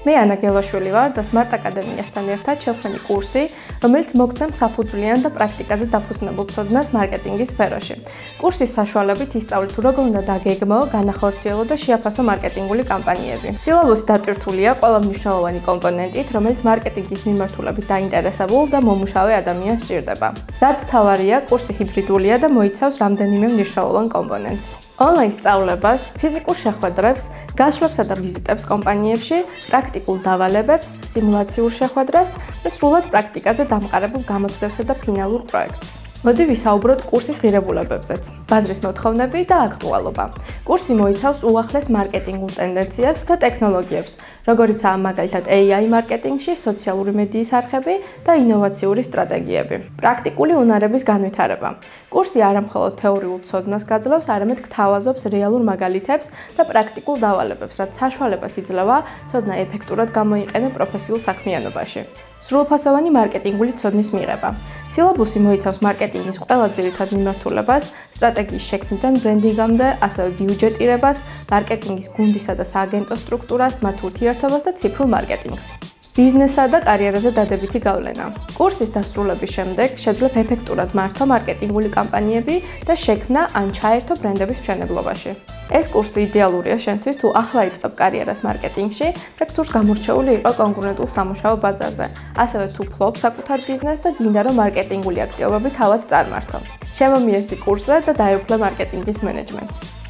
მე ანა გელაშვილი ვარ და Smart აკადემიასთან ერთად შევქმნი კურსი, რომელიც მოგცემს საფუძვლიან და პრაქტიკაზე დაფუძნებულ ცოდნას მარკეტინგის სფეროში. კურსის საშუალებით ისწავლეთ თუ როგორ უნდა დაგეგმო, განახორციელო და შეაფასო მარკეტინგული კამპანიები. სილაბუსი დატვირთულია ყველა მნიშვნელოვანი კომპონენტით, რომელიც მარკეტინგის მიმართულებით დაინტერესებულ და მომუშავე ადამიანს სჭირდება. რაც მთავარია, კურსი ჰიბრიდულია და მოიცავს რამდენიმე მნიშვნელოვან კომპონენტს. Online სწავლებას, ფიზიკურ შეხვედრებს, გასვლებსა და ვიზიტებს კომპანიებში, პრაქტიკულ დავალებებს, სიმულაციურ შეხვედრებს და სრულად პრაქტიკაზე დამყარებულ გამოცდებსა და ფინალურ პროექტს. მოდი ვისაუბროთ კურსის ღირებულებებზეც. ბაზრის მოთხოვნები და აქტუალობა. კურსი მოიცავს უახლეს მარკეტინგულ ტენდენციებს და ტექნოლოგიებს, როგორიცაა მაგალითად AI მარკეტინგში, სოციალური მედიის არხები და ინოვაციური სტრატეგიები. პრაქტიკული უნარების განვითარება. კურსი არამხოლოდ თეორიულ ცოდნას გაძლევს, არამედ გთავაზობს რეალურ მაგალითებს და პრაქტიკულ დავალებებს, რაც საშუალებას იძლევა ცოდნა ეფექტურად გამოიყენო პროფესიულ საქმიანობაში. სრულფასოვანი მარკეტინგული ცოდნის მიღება. სილაბუსი მოიცავს მარკეტინგის ყველა ძირითად მიმართულებას, სტრატეგიის შექმნიდან ბრენდინგამდე, ასევე ბიუჯეტირებას, მარკეტინგის გუნდისა და სააგენტო სტრუქტურას, მათ ურთიერთობას და ციფრულ მარკეტინგს. ბიზნესსა და კარიერაზე დადებითი გავლენა. კურსის დასრულების შემდეგ შეძლებ ეფექტურად მართო მარკეტინგული კამპანიები და შექმნა ან ჩაერთო ბრენდების მშენებლობაში. ეს კურსი იდეალურია შენთვის, თუ ახლა იწყებ კარიერას მარკეტინგში და გსურს გამორჩეული იყო კონკურენტულ სამუშაო ბაზარზე. ასევე თუ ფლობ საკუთარ ბიზნესს და გინდა რომ მარკეტინგული აქტივობები თავად წარმართო. შემომიერთდი კურსზე და დაეუფლე მარკეტინგის მენეჯმენტს.